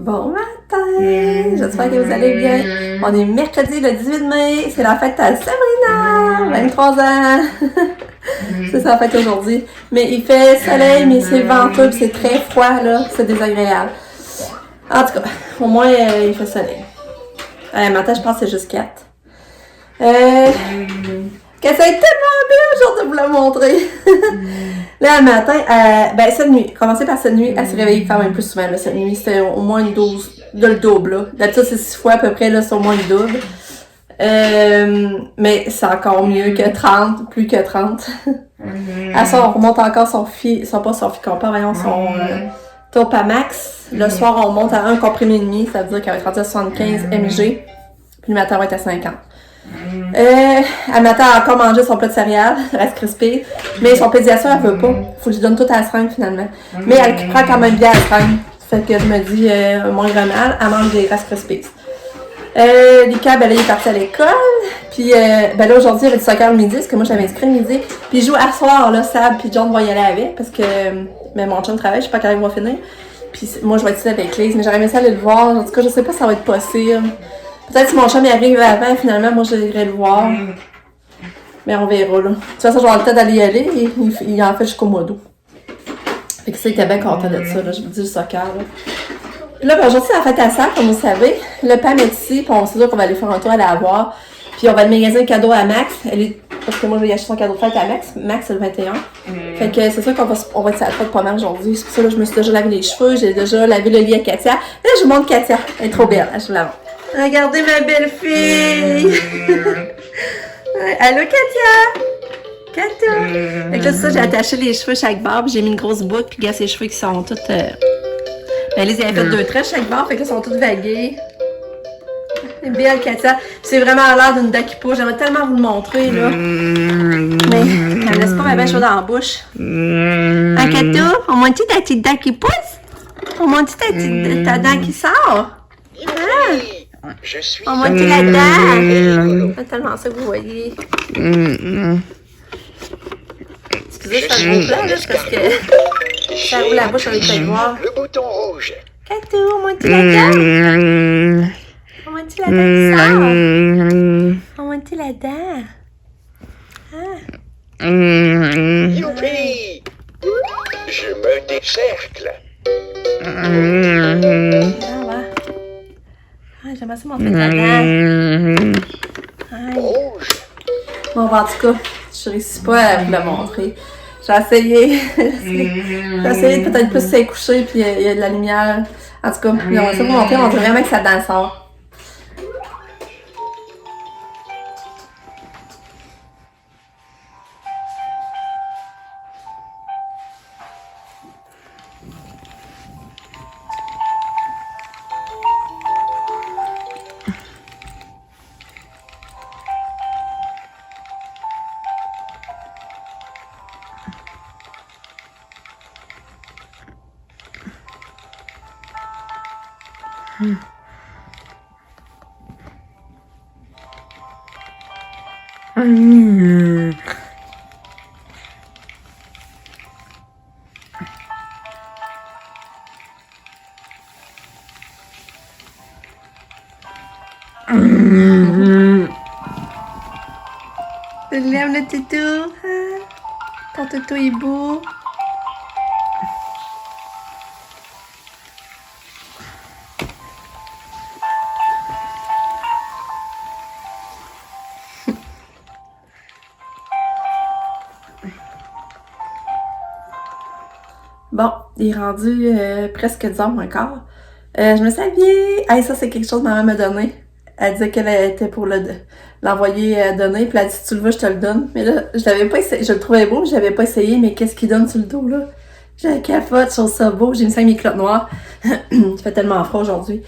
Bon matin! J'espère que vous allez bien. On est mercredi le 18 mai, c'est la fête à Sabrina! 23 ans! C'est sa fête aujourd'hui. Mais il fait soleil, mais c'est venteux, c'est très froid, là. C'est désagréable. En tout cas, au moins, il fait soleil. Matin, je pense que c'est juste 4. Que ça a été tellement bien, genre de vous la montrer. Là, le matin, cette nuit, commencer par cette nuit, elle s'est réveillée quand même plus souvent. Là, cette nuit, c'était au moins une 12, de le double. Là. D'habitude, c'est 6 fois à peu près, là, c'est au moins le double. Mais c'est encore mieux que 30, plus que 30. À ça, on remonte encore son Topamax. Le soir, on monte à 1 comprimé demi, ça veut dire qu'elle va être rendue à 75 mg. Puis le matin, elle va être à 50. Elle m'attend à encore manger son plat de céréales, Rice Krispies, mais son pédiatre, elle veut pas. Faut que je lui donne tout à la seringue finalement. Mais elle prend quand même bien la seringue. Fait que je me dis, moindre mal, elle mange des Rice Krispies. Lucas, là, il est parti à l'école. Puis là, aujourd'hui, il y avait du soccer le midi, parce que moi, j'avais inscrit le midi. Puis il joue à soir, là, Sab, puis John va y aller avec, parce que mon chum travaille, je sais pas quand il va finir. Puis moi, je vais être ici avec Lise, mais j'aurais aimé ça aller le voir. En tout cas, je sais pas si ça va être possible. Peut-être si mon chum y arrive avant, finalement, moi, j'irai le voir. Mais on verra, là. De toute façon, je vais avoir le temps d'aller y aller, et il en fait jusqu'au mois d'août. Fait que ça, il était bien content de ça, là. Je vous dis le soccer, là. Puis là, aujourd'hui, c'est la fête à Sab, comme vous savez. Le Pam est ici, puis on sait qu'on va aller faire un tour, aller la voir. Puis on va magasiner un cadeau à Max. Parce que moi, je vais y acheter son cadeau de fête à Max. Max, c'est le 21. Fait que c'est sûr qu'on va être à la fête pas mal aujourd'hui. C'est pour ça que je me suis déjà lavé les cheveux. J'ai déjà lavé le lit à Katia. Là, je vous montre Katia. Elle est trop belle. Je vous la montre. Regardez ma belle fille! Allô, Katia! Katia! Fait que là, c'est ça, j'ai attaché les cheveux chaque barbe. J'ai mis une grosse boucle. Puis, regarde ses cheveux qui sont toutes. Liz avait fait 2 traits chaque barbe. Fait que là, ils sont toutes vaguées. C'est belle, Katia. C'est vraiment à l'air d'une dent qui pousse. J'aimerais tellement vous le montrer, là. Mais elle laisse pas ma belle chose dans la bouche. Hein, Katia? On monte-tu ta petite dent qui pousse? On monte-tu ta dent qui sort? Hein? On monte la dent. C'est tellement ça que vous voyez. Excusez, je fais un gros plan, là, parce que ça roule la bouche avec le noir. Le bouton rouge. Katou, on monte la dent. On monte la dent qui sort. On monte la dent. Youpi! Je me décercle. J'aimerais ça montrer ta dent. Rouge. Bon, en tout cas, je réussis pas à vous le montrer. J'ai essayé. J'ai essayé de peut-être plus s'écoucher, puis il y a de la lumière. En tout cas, on va ça vous montrer, on dirait vraiment que sa dent sort. Tu l'aimes le toutou? Hein? Ton toutou est beau. Bon, il est rendu presque 10h moins quart. Je me suis habillée. Hey, ça, c'est quelque chose que maman m'a donné. Elle disait qu'elle était pour l'envoyer donner. Puis elle a dit, si tu le veux, je te le donne. Mais là, je l'avais pas essayé. Je le trouvais beau, mais je l'avais pas essayé. Mais qu'est-ce qu'il donne sur le dos, là? J'ai un capote, je trouve ça beau. J'ai mis ça avec mes culottes noires. Il fait tellement froid aujourd'hui.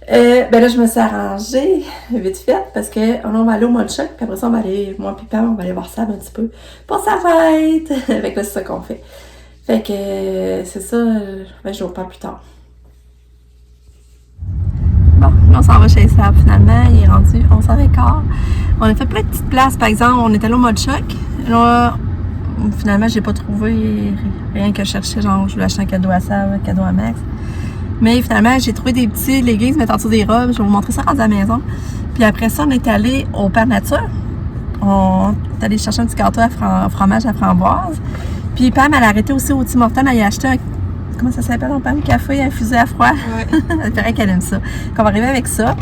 Là, je me suis arrangée vite fait parce que on va aller au mode choc. Puis après ça, moi et Pam, on va aller voir Sab un petit peu pour sa fête. Fait que là, c'est ça qu'on fait. Fait que c'est ça, je vous reparle plus tard. Bon, là on s'en va chez Sab finalement, il est rendu 11h15. On a fait plein de petites places, par exemple, on est allé au mode choc. Là, finalement, j'ai pas trouvé rien que je cherchais, genre je voulais acheter un cadeau à Sab, un cadeau à Max. Mais finalement, j'ai trouvé des petits leggings mettant sur des robes. Je vais vous montrer ça rendu à la maison. Puis après ça, on est allé au Père Nature. On est allé chercher un petit gâteau à fromage à framboise. Puis Pam, elle a arrêté aussi au Tim Hortons. Elle a acheté un... Comment ça s'appelle, Pam? Café infusé à froid. Ouais. Elle paraît qu'elle aime ça. Qu'on va arriver avec ça.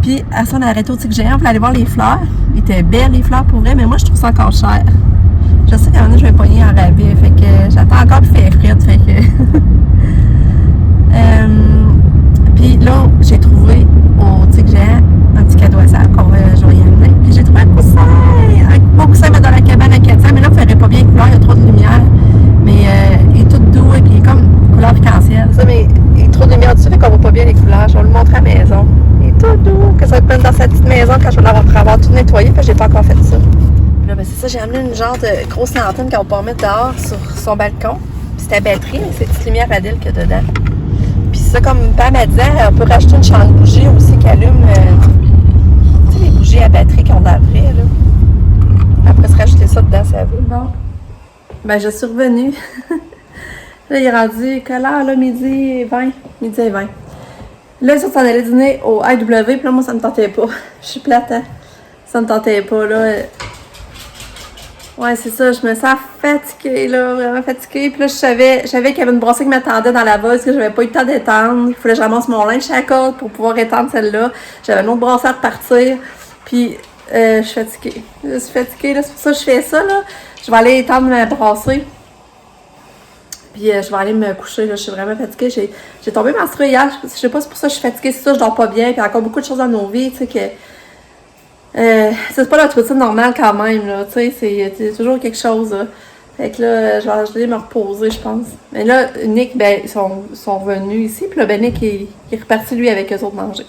Puis à ça, on a arrêté au Tic Géant pour aller voir les fleurs. Ils étaient belles, les fleurs, pour vrai. Mais moi, je trouve ça encore cher. Je sais qu'à un moment, je vais pogner en rabais. Fait que j'attends encore qu'il fait frite. Fait que... Puis là, j'ai trouvé au Tic Géant un petit cadeau à ça je vais y amener. Puis j'ai trouvé un coussin. Un beau coussin dans la cabane à 400. Mais là, il ne ferait pas bien couleur, il y a trop de lumière. Mais il est tout doux et puis il est comme couleur arc-en-ciel. Ça, mais il y a trop de lumière dessus, fait qu'on voit pas bien les couleurs. Je vais le montrer à la maison. Il est tout doux, que ça va être dans sa petite maison quand je vais avoir tout nettoyé, puis j'ai pas encore fait ça. Puis là, ben c'est ça, j'ai amené une genre de grosse lanterne qu'on va pouvoir mettre dehors sur son balcon. Puis c'est à batterie, mais c'est une petite lumière à d'elle qu'il y a dedans. Puis ça, comme Pam a dit, on peut racheter une chambre bougie aussi qui allume, tu sais, les bougies à batterie qu'on a après, là. Après, se rajouter ça dedans, ça veut. Bon. Ben, je suis revenue. Là, il est rendu, quelle heure, là, midi 20? Midi et 20. Là, ils sont allés dîner au IW, puis là, moi, ça me tentait pas. Je suis plate, hein? Ça me tentait pas, là. Ouais, c'est ça, je me sens fatiguée, là, vraiment fatiguée. Puis là, je savais qu'il y avait une brossée qui m'attendait dans la base, que j'avais pas eu le temps d'étendre. Il fallait que je ramasse mon linge à la corde pour pouvoir étendre celle-là. J'avais une autre brossée à repartir. Puis, je suis fatiguée. Je suis fatiguée, là, c'est pour ça que je fais ça, là. Je vais aller étendre ma brassée. Puis, je vais aller me coucher, là. Je suis vraiment fatiguée. J'ai tombé menstruée hier. Je sais pas, c'est pour ça que je suis fatiguée. C'est ça, je dors pas bien. Puis, il y a encore beaucoup de choses dans nos vies, tu sais, que... c'est pas notre routine normale quand même, là, tu sais, c'est toujours quelque chose, là. Fait que là, je vais aller me reposer, je pense. Mais là, Nick, ben, ils sont revenus ici, puis là, ben, Nick, il est reparti, lui, avec eux autres manger.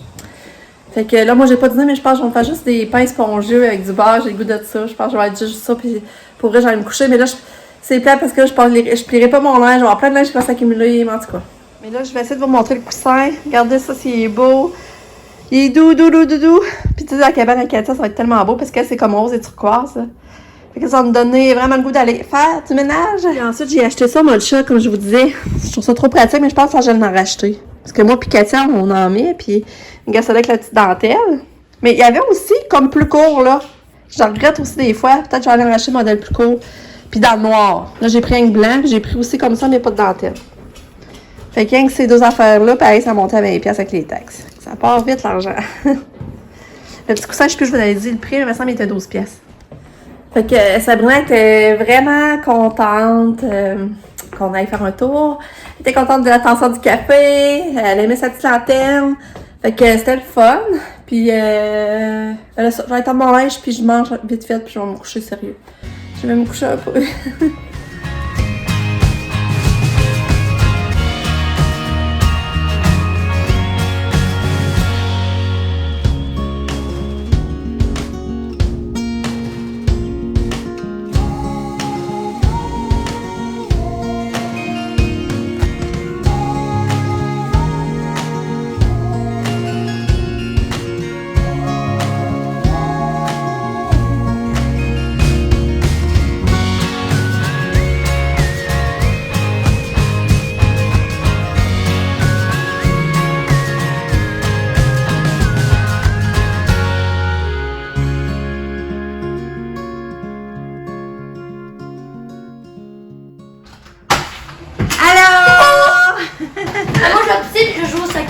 Fait que là, moi, j'ai pas dîné, mais je pense que je vais me faire juste des pains spongieux avec du beurre, j'ai le goût de ça. Je pense que je vais être juste ça, puis pour vrai, j'allais me coucher, mais là, c'est plat parce que là, je plierai pas mon linge, je vais avoir plein de linge qui va s'accumuler, mais en tout cas. Mais là, je vais essayer de vous montrer le coussin. Regardez ça, s'il est beau. Il est doux. Puis tu sais, la cabane à Katia, ça va être tellement beau parce que c'est comme rose et turquoise. Fait que ça va me donner vraiment le goût d'aller faire du ménage. Et ensuite, j'ai acheté ça, moi, le chat, comme je vous disais. Je trouve ça trop pratique, mais je pense que je vais l'en racheter. Parce que moi puis Katia, on en met, puis regarde ça avec la petite dentelle. Mais il y avait aussi comme plus court, là. Je regrette aussi des fois. Peut-être que je vais aller en racheter un modèle plus court. Puis dans le noir. Là, j'ai pris un blanc, puis j'ai pris aussi comme ça, mais pas de dentelle. Fait que rien que ces deux affaires-là, pareil, ça montait à 20$ avec les taxes. Ça part vite, l'argent. Le petit coussin, je sais plus, je vous avais dit le prix, il me semble qu'il était 12$. Fait que Sabrina était vraiment contente qu'on aille faire un tour. Elle était contente de l'attention du café. Elle aimait sa petite lanterne. Fait que c'était le fun. Puis, je vais étendre mon linge, puis je mange vite fait, puis je vais me coucher sérieux. Je vais me coucher un peu.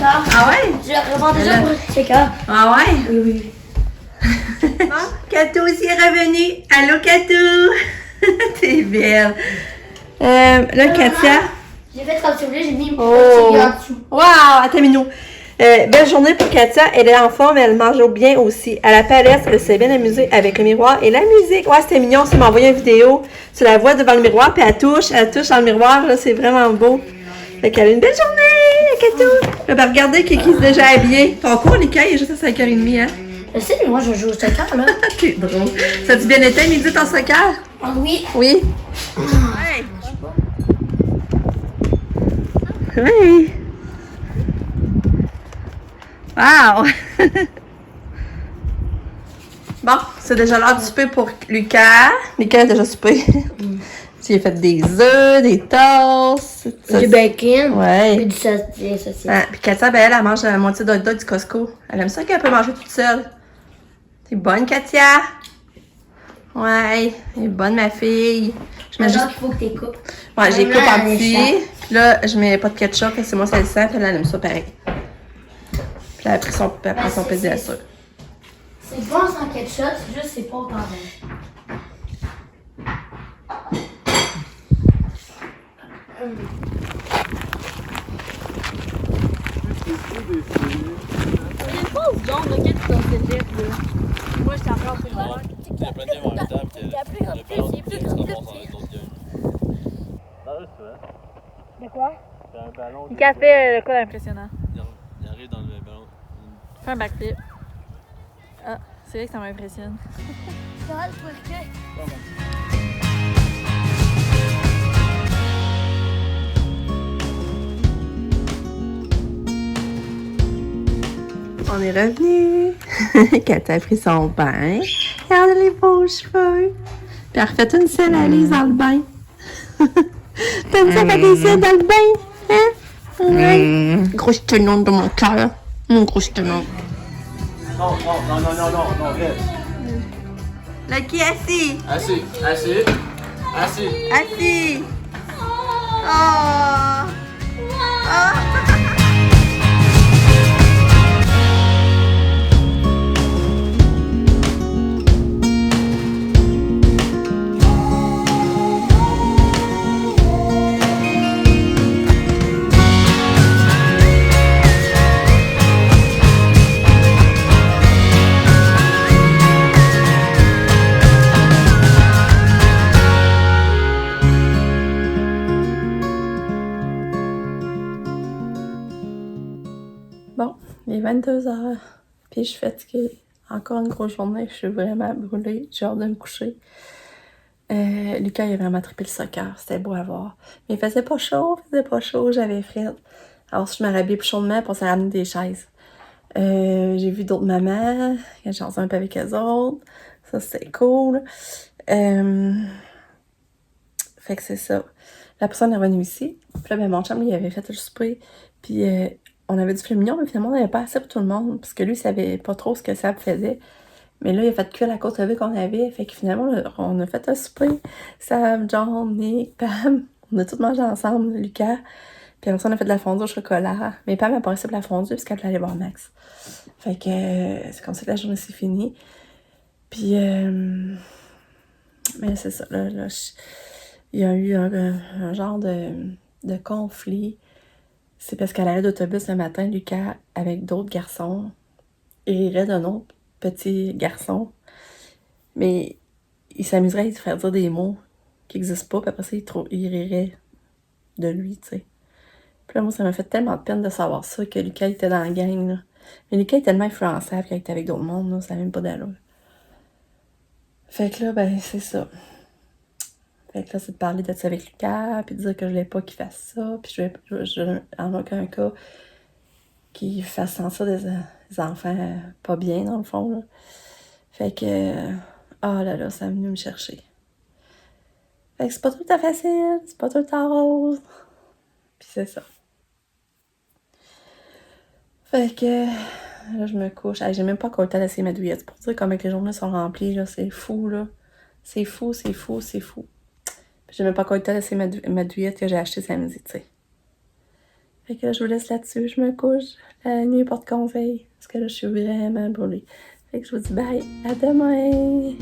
Ah ouais? Je revends déjà pour quelqu'un. Ah ouais? Oui. Bon, Catou aussi est revenu. Allô, Catou! T'es belle. Là, Katia. J'ai fait comme celui-là, j'ai mis mon Oh! en dessous. Wow! Attends, Minou. Belle journée pour Katia. Elle est en forme, elle mange bien aussi. À la palette, elle s'est bien amusée avec le miroir et la musique. Ouais, c'était mignon. Tu m'as envoyé une vidéo. Tu la vois devant le miroir, puis elle touche dans le miroir. Là, c'est vraiment beau. Fait qu'elle a une belle journée, Katou. Là, ben, regardez qui est déjà habillé. Ton cours, Nika, il est juste à 5h30, hein? Je sais, mais moi, je joue au soccer, là. C'est drôle. Ça a-tu bien été, midi, ton soccer? Ah oui. Oui. Ouais. Oui. Wow! Bon, c'est déjà l'heure du souper pour Lucas. Lucas a déjà soupé. J'ai fait des œufs, des toasts. Du bacon. Ouais. Puis du saucisse. Ah, puis Katia, ben, elle mange la moitié de hot dog du Costco. Elle aime ça qu'elle peut manger toute seule. T'es bonne, Katia? Ouais, elle est bonne, ma fille. Je mets juste... qu'il faut que tu coupes. Ouais, j'ai coupé en Maman, petits. Puis là, je mets pas de ketchup, parce que c'est moi, ça le sent. Puis elle aime ça pareil. Puis elle a pris son pédiasure. C'est bon sans ketchup, c'est juste c'est pas autant bon. Moi, j'étais encore plus loin. Il y a plein de games en même temps, puis le ballon qui se ramasse dans les autres games. Non, c'est vrai. De quoi? C'est un ballon. Il a fait le quoi d'impressionnant? Il arrive dans le ballon. Fais un backflip. Ah, c'est vrai que ça m'impressionne. On est revenu. Katia a pris son bain. Regarde les beaux cheveux. Puis elle a refait une selle à Lise dans le bain. T'aimes ça faire des selles dans le bain? Hein? Ouais. Gros chenon de mon cœur. Mon gros chenon. Non, reste. Là, qui est assis? Assis. Assis. Oh. Oh. Bon, il est 22h, puis je suis fatiguée. Encore une grosse journée, je suis vraiment brûlée, j'ai hâte de me coucher. Lucas, il a vraiment trippé le soccer, c'était beau à voir. Mais il faisait pas chaud, j'avais fret. Alors, je me rhabillais plus chaudement pour s'en ramener des chaises. J'ai vu d'autres mamans, j'ai jasé un peu avec eux autres, ça c'était cool. Fait que c'est ça. La personne est revenue ici, puis là, ben, mon chum, il avait fait le souper, puis on avait du filet mignon, mais finalement, on n'avait pas assez pour tout le monde, parce que lui, il savait pas trop ce que ça faisait. Mais là, il a fait cuire la côte levée qu'on avait, fait que finalement, on a fait un souper. Sam, John, Nick, Pam, on a tout mangé ensemble, Lucas. Puis après ça, on a fait de la fondue au chocolat. Mais Pam a pas resté pour la fondue, parce qu'elle voulait aller voir Max. Fait que c'est comme ça que la journée s'est finie. Puis, mais c'est ça, là il y a eu un genre de conflit. C'est parce qu'elle allait d'autobus le matin, Lucas, avec d'autres garçons, il rirait d'un autre petit garçon. Mais il s'amuserait à lui faire dire des mots qui n'existent pas, puis après ça, il rirait de lui, tu sais. Puis là, moi, ça m'a fait tellement de peine de savoir ça, que Lucas était dans la gang, là. Mais Lucas est tellement influençable quand il était avec d'autres mondes, là, ça n'a même pas d'allure. Fait que là, ben, c'est ça. Fait que là, c'est de parler de ça avec Lucas, puis de dire que je voulais pas qu'il fasse ça, puis je en aucun cas qu'il fasse sentir des enfants pas bien, dans le fond, là. Fait que, oh là là, ça est venu me chercher. Fait que c'est pas tout le temps facile, c'est pas tout le temps rose. Puis c'est ça. Fait que, là, je me couche. Hey, j'ai même pas encore le temps d'essayer ma douillette. Pour dire comment les journées sont remplies, là, c'est fou, là. C'est fou. Puis j'ai même pas encore le temps d'essayer ma douillette que j'ai achetée samedi, tu sais. Fait que là, je vous laisse là-dessus. Je me couche. La nuit porte conseil. Parce que là, je suis vraiment brûlée. Fait que je vous dis bye. À demain.